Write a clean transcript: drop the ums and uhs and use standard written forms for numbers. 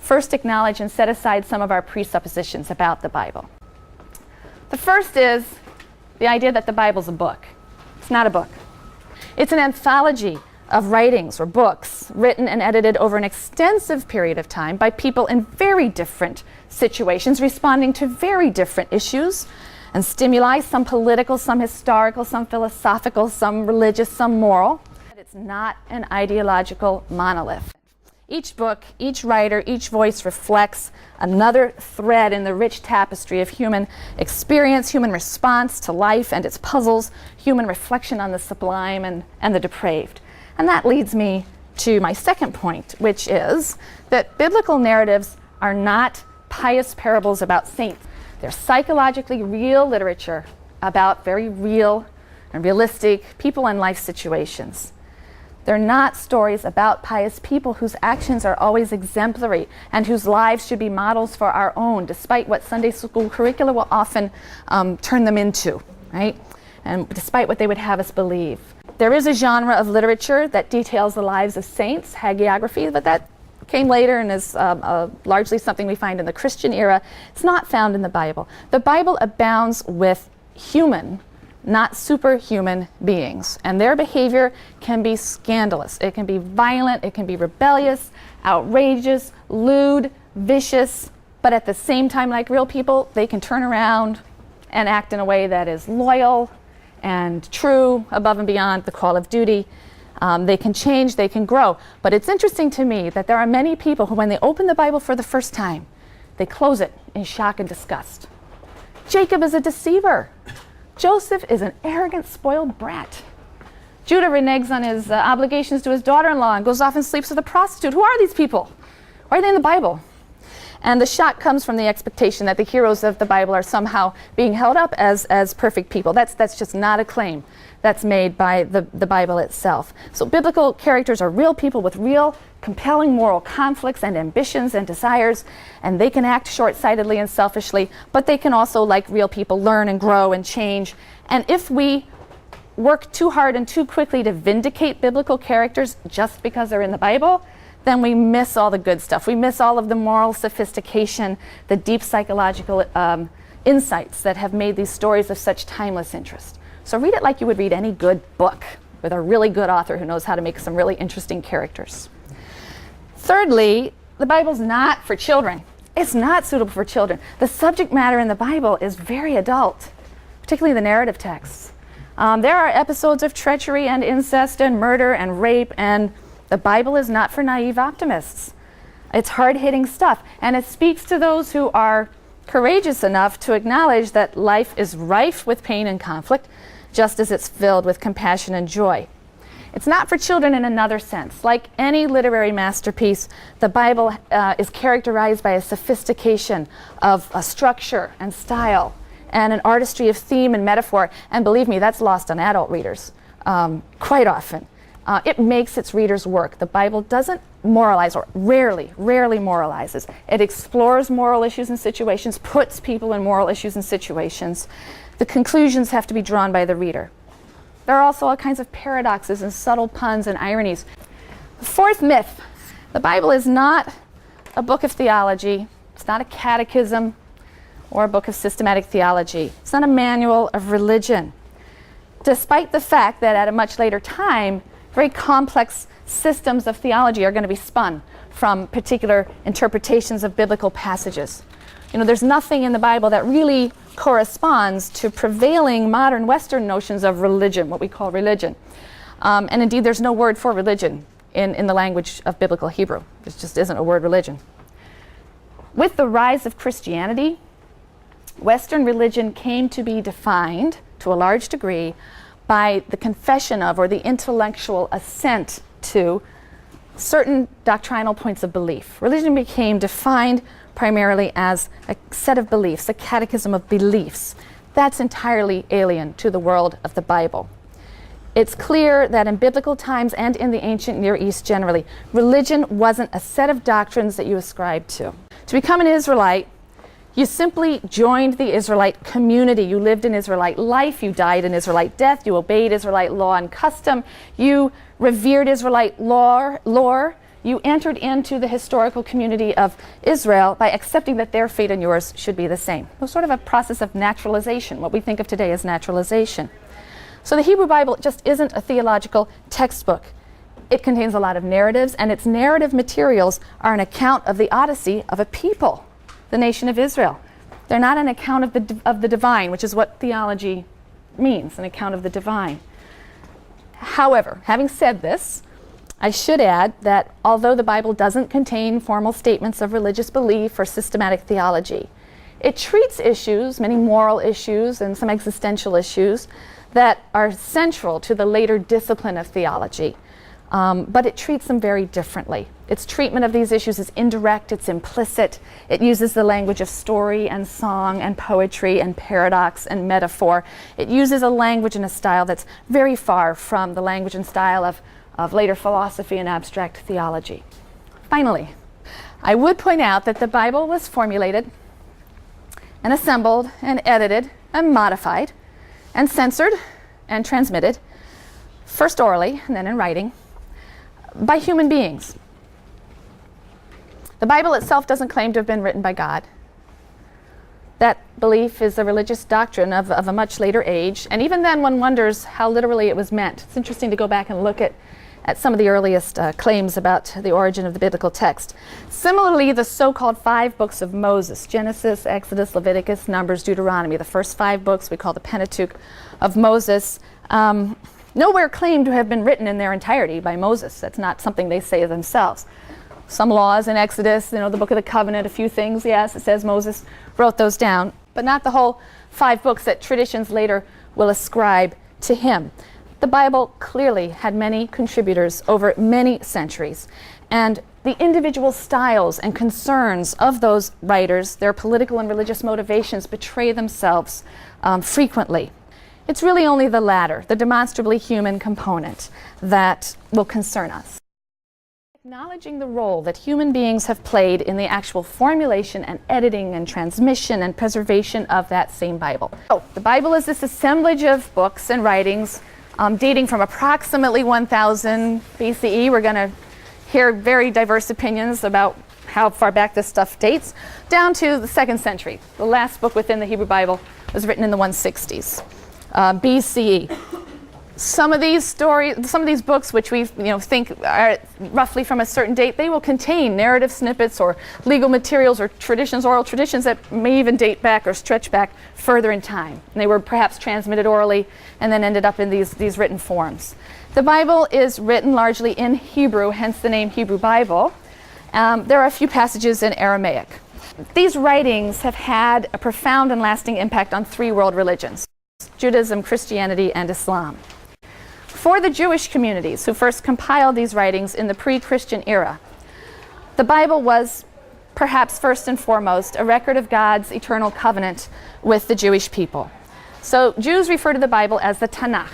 first acknowledge and set aside some of our presuppositions about the Bible. The first is the idea that the Bible's a book. It's not a book. It's an anthology of writings or books written and edited over an extensive period of time by people in very different situations, responding to very different issues and stimuli, some political, some historical, some philosophical, some religious, some moral. It's not an ideological monolith. Each book, each writer, each voice reflects another thread in the rich tapestry of human experience, human response to life and its puzzles, human reflection on the sublime and the depraved. And that leads me to my second point, which is that biblical narratives are not pious parables about saints. They're psychologically real literature about very real and realistic people and life situations. They're not stories about pious people whose actions are always exemplary and whose lives should be models for our own, despite what Sunday school curricula will often turn them into, right? And despite what they would have us believe. There is a genre of literature that details the lives of saints, hagiography, but that came later and is largely something we find in the Christian era. It's not found in the Bible. The Bible abounds with human, not superhuman beings, and their behavior can be scandalous. It can be violent, it can be rebellious, outrageous, lewd, vicious, but at the same time, like real people, they can turn around and act in a way that is loyal and true, above and beyond the call of duty. They can change, they can grow. But it's interesting to me that there are many people who, when they open the Bible for the first time, they close it in shock and disgust. Jacob is a deceiver. Joseph is an arrogant, spoiled brat. Judah reneges on his obligations to his daughter-in-law and goes off and sleeps with a prostitute. Who are these people? Why are they in the Bible? And the shock comes from the expectation that the heroes of the Bible are somehow being held up as perfect people. That's just not a claim that's made by the Bible itself. So biblical characters are real people with real, compelling moral conflicts and ambitions and desires, and they can act short-sightedly and selfishly, but they can also, like real people, learn and grow and change. And if we work too hard and too quickly to vindicate biblical characters just because they're in the Bible, then we miss all the good stuff. We miss all of the moral sophistication, the deep psychological insights that have made these stories of such timeless interest. So read it like you would read any good book with a really good author who knows how to make some really interesting characters. Thirdly, the Bible's not for children. It's not suitable for children. The subject matter in the Bible is very adult, particularly the narrative texts. There are episodes of treachery and incest and murder and rape, and the Bible is not for naive optimists. It's hard-hitting stuff, and it speaks to those who are courageous enough to acknowledge that life is rife with pain and conflict, just as it's filled with compassion and joy. It's not for children in another sense. Like any literary masterpiece, the Bible is characterized by a sophistication of structure and style and an artistry of theme and metaphor, and believe me, that's lost on adult readers quite often. It makes its readers work. The Bible doesn't moralize, or rarely moralizes. It explores moral issues and situations, puts people in moral issues and situations. The conclusions have to be drawn by the reader. There are also all kinds of paradoxes and subtle puns and ironies. The fourth myth: the Bible is not a book of theology. It's not a catechism or a book of systematic theology. It's not a manual of religion, despite the fact that at a much later time, very complex systems of theology are going to be spun from particular interpretations of biblical passages. You know, there's nothing in the Bible that really corresponds to prevailing modern Western notions of religion, what we call religion. And indeed, there's no word for religion in the language of biblical Hebrew. There just isn't a word religion. With the rise of Christianity, Western religion came to be defined, to a large degree, by the confession of, or the intellectual assent to, certain doctrinal points of belief. Religion became defined primarily as a set of beliefs, a catechism of beliefs. That's entirely alien to the world of the Bible. It's clear that in biblical times and in the ancient Near East generally, religion wasn't a set of doctrines that you ascribed to. To become an Israelite, you simply joined the Israelite community. You lived in Israelite life, you died in Israelite death, you obeyed Israelite law and custom, you revered Israelite lore, You entered into the historical community of Israel by accepting that their fate and yours should be the same. It was sort of a process of naturalization, what we think of today as naturalization. So the Hebrew Bible just isn't a theological textbook. It contains a lot of narratives, and its narrative materials are an account of the odyssey of a people, the nation of Israel. They're not an account of the divine, which is what theology means, an account of the divine. However, having said this, I should add that although the Bible doesn't contain formal statements of religious belief or systematic theology, it treats issues, many moral issues and some existential issues, that are central to the later discipline of theology. But it treats them very differently. Its treatment of these issues is indirect, it's implicit. It uses the language of story and song and poetry and paradox and metaphor. It uses a language and a style that's very far from the language and style of later philosophy and abstract theology. Finally, I would point out that the Bible was formulated and assembled and edited and modified and censored and transmitted, first orally and then in writing, by human beings. The Bible itself doesn't claim to have been written by God. That belief is a religious doctrine of a much later age, and even then one wonders how literally it was meant. It's interesting to go back and look at some of the earliest claims about the origin of the biblical text. Similarly, the so-called 5 books of Moses, Genesis, Exodus, Leviticus, Numbers, Deuteronomy, the first 5 books we call the Pentateuch of Moses, nowhere claim to have been written in their entirety by Moses. That's not something they say themselves. Some laws in Exodus, the Book of the Covenant, a few things, yes, it says Moses wrote those down, but not the whole 5 books that traditions later will ascribe to him. The Bible clearly had many contributors over many centuries, and the individual styles and concerns of those writers, their political and religious motivations, betray themselves frequently. It's really only the latter, the demonstrably human component, that will concern us. Acknowledging the role that human beings have played in the actual formulation and editing and transmission and preservation of that same Bible. So, the Bible is this assemblage of books and writings dating from approximately 1000 BCE. We're going to hear very diverse opinions about how far back this stuff dates, down to the 2nd century. The last book within the Hebrew Bible was written in the 160s. BCE. Some of these books, which we think are roughly from a certain date, they will contain narrative snippets or legal materials or traditions, oral traditions that may even date back or stretch back further in time. And they were perhaps transmitted orally and then ended up in these written forms. The Bible is written largely in Hebrew, hence the name Hebrew Bible. There are a few passages in Aramaic. These writings have had a profound and lasting impact on 3 world religions: Judaism, Christianity, and Islam. For the Jewish communities who first compiled these writings in the pre-Christian era, the Bible was perhaps first and foremost a record of God's eternal covenant with the Jewish people. So Jews refer to the Bible as the Tanakh.